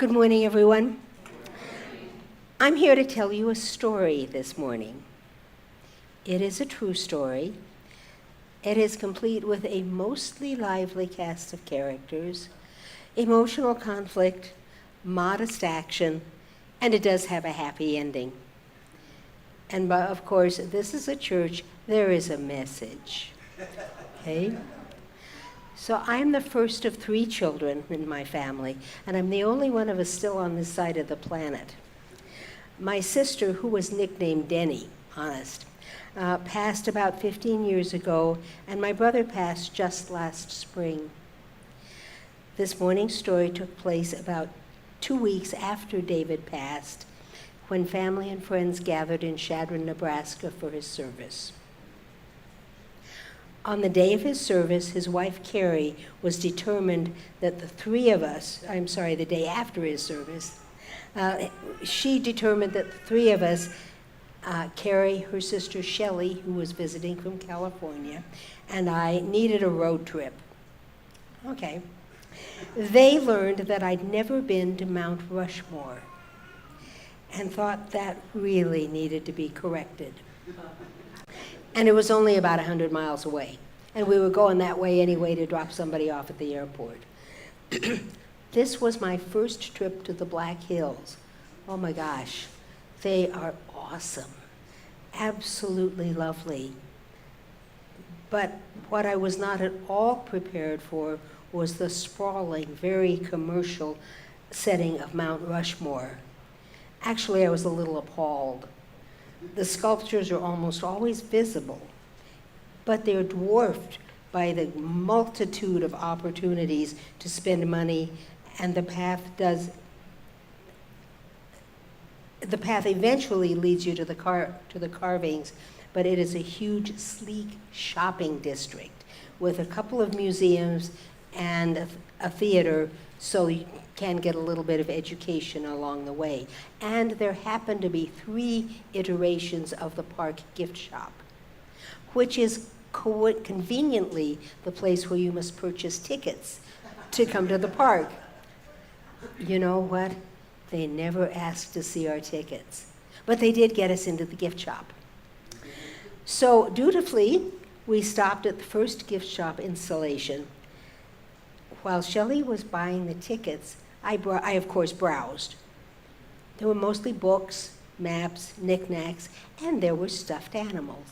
Good morning, everyone. I'm here to tell you a story this morning. It is a true story. It is complete with a mostly lively cast of characters, emotional conflict, modest action, and it does have a happy ending. And of course, this is a church, there is a message. Okay? So I'm the first of 3 children in my family, and I'm the only one of us still on this side of the planet. My sister, who was nicknamed Denny, honest, passed about 15 years ago, and my brother passed just last spring. This morning's story took place about 2 weeks after David passed, when family and friends gathered in Chadron, Nebraska for his service. On the day of his service, his wife, Carrie, was determined that the day after his service, she determined that the 3 of us, Carrie, her sister Shelley, who was visiting from California, and I needed a road trip. Okay. They learned that I'd never been to Mount Rushmore and thought that really needed to be corrected. And it was only about 100 miles away. And we were going that way anyway to drop somebody off at the airport. This was my first trip to the Black Hills. Oh my gosh, they are awesome. Absolutely lovely. But what I was not at all prepared for was the sprawling, very commercial setting of Mount Rushmore. Actually, I was a little appalled. The sculptures are almost always visible, but they're dwarfed by the multitude of opportunities to spend money, and the path eventually leads you to the carvings, but it is a huge, sleek shopping district with a couple of museums and a theater, so you can get a little bit of education along the way. And there happen to be 3 iterations of the park gift shop, which is conveniently the place where you must purchase tickets to come to the park. You know what? They never asked to see our tickets, but they did get us into the gift shop. So dutifully, we stopped at the first gift shop installation. While Shelley was buying the tickets, I of course browsed. There were mostly books, maps, knickknacks, and there were stuffed animals.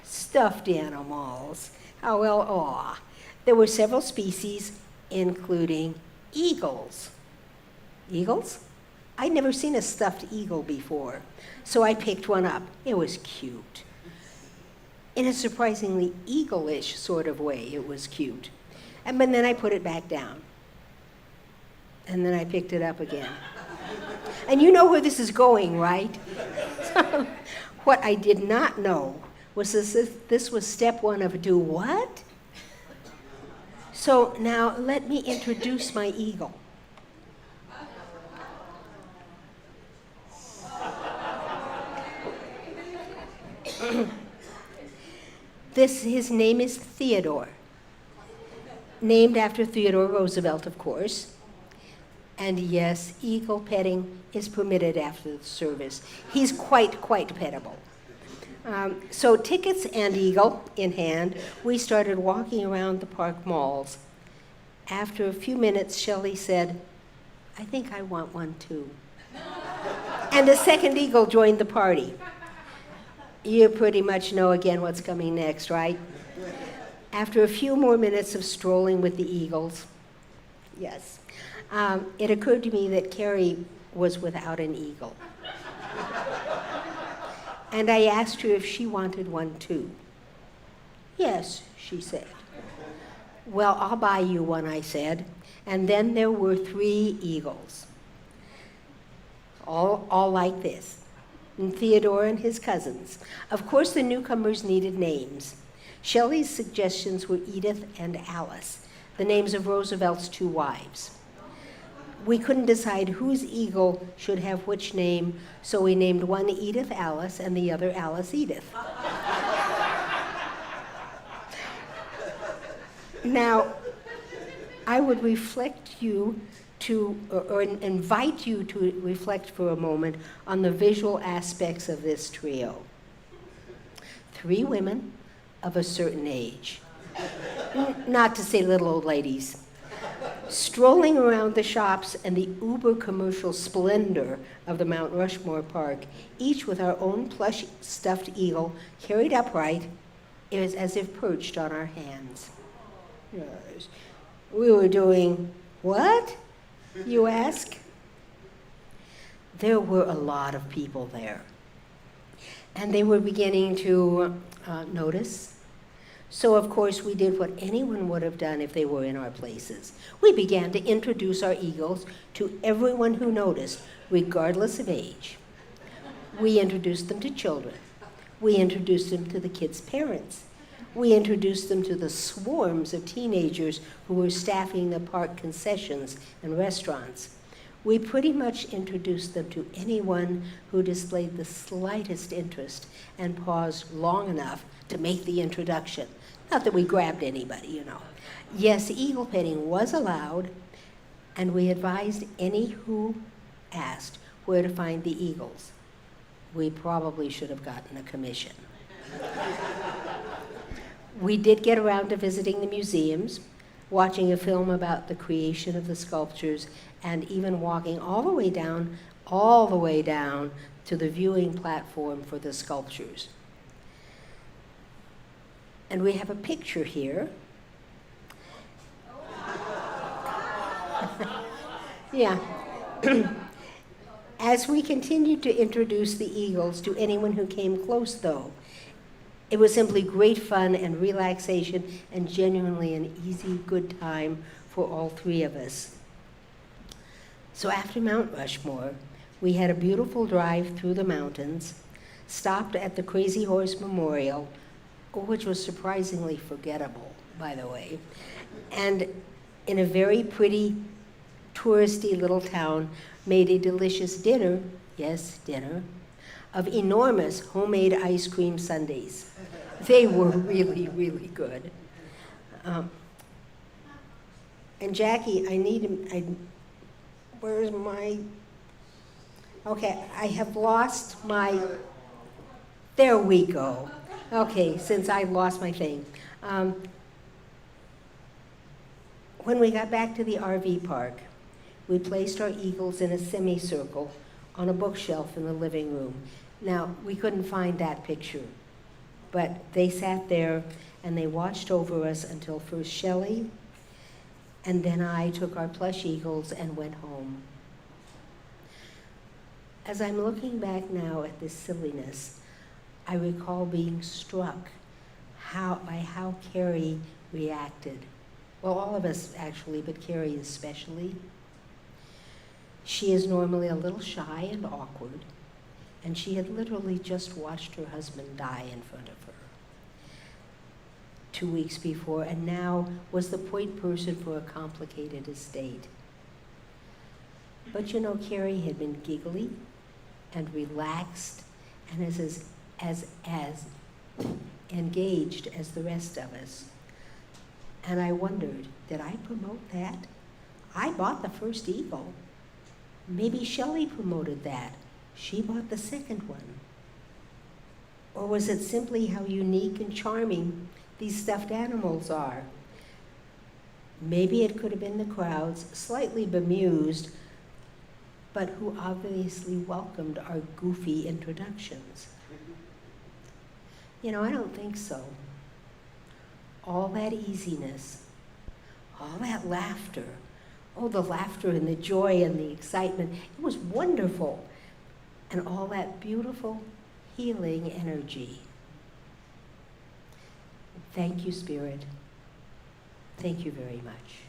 Stuffed animals. Oh, well, aw. There were several species, including eagles. Eagles? I'd never seen a stuffed eagle before, so I picked one up. It was cute. In a surprisingly eagle-ish sort of way, it was cute. But then I put it back down. And then I picked it up again. And you know where this is going, right? So, what I did not know was this was step 1 of do what? So now let me introduce my eagle. His name is Theodore. Named after Theodore Roosevelt, of course. And yes, eagle petting is permitted after the service. He's quite pettable. So tickets and eagle in hand, we started walking around the park malls. After a few minutes, Shelley said, "I think I want one too." And a second eagle joined the party. You pretty much know again what's coming next, right? After a few more minutes of strolling with the eagles, yes, it occurred to me that Carrie was without an eagle. And I asked her if she wanted one too. "Yes," she said. "Well, I'll buy you one," I said. And then there were 3 eagles, all like this, and Theodore and his cousins. Of course, the newcomers needed names. Shelley's suggestions were Edith and Alice, the names of Roosevelt's 2 wives. We couldn't decide whose eagle should have which name, so we named one Edith Alice and the other Alice Edith. Now, I would reflect you or invite you to reflect for a moment on the visual aspects of this trio. 3 women of a certain age, not to say little old ladies, strolling around the shops and the uber commercial splendor of the Mount Rushmore Park, each with our own plush stuffed eagle carried upright, it was as if perched on our hands. Yes. We were doing what, you ask? There were a lot of people there, and they were beginning to notice. So, of course, we did what anyone would have done if they were in our places. We began to introduce our eagles to everyone who noticed, regardless of age. We introduced them to children. We introduced them to the kids' parents. We introduced them to the swarms of teenagers who were staffing the park concessions and restaurants. We pretty much introduced them to anyone who displayed the slightest interest and paused long enough to make the introduction. Not that we grabbed anybody, you know. Yes, eagle petting was allowed, and we advised any who asked where to find the eagles. We probably should have gotten a commission. We did get around to visiting the museums, watching a film about the creation of the sculptures, and even walking all the way down to the viewing platform for the sculptures. And we have a picture here. Yeah. As we continued to introduce the eagles to anyone who came close, though, it was simply great fun and relaxation and genuinely an easy, good time for all 3 of us. So after Mount Rushmore, we had a beautiful drive through the mountains, stopped at the Crazy Horse Memorial, which was surprisingly forgettable, by the way, and in a very pretty, touristy little town, made a delicious dinner, yes, dinner, of enormous homemade ice cream sundaes. They were really, really good. And Jackie, where's my, okay, I have lost my, there we go. Okay, since I lost my thing. When we got back to the RV park, we placed our eagles in a semicircle on a bookshelf in the living room. Now, we couldn't find that picture, but they sat there and they watched over us until first Shelley and then I took our plush eagles and went home. As I'm looking back now at this silliness, I recall being struck by how Carrie reacted. Well, all of us actually, but Carrie especially. She is normally a little shy and awkward, and she had literally just watched her husband die in front of her 2 weeks before, and now was the point person for a complicated estate. But you know, Carrie had been giggly and relaxed and as engaged as the rest of us. And I wondered, did I promote that? I bought the first eagle. Maybe Shelley promoted that. She bought the second one. Or was it simply how unique and charming these stuffed animals are? Maybe it could have been the crowds, slightly bemused, but who obviously welcomed our goofy introductions. You know, I don't think so. All that easiness, all that laughter, oh, the laughter and the joy and the excitement, it was wonderful. And all that beautiful, healing energy. Thank you, Spirit. Thank you very much.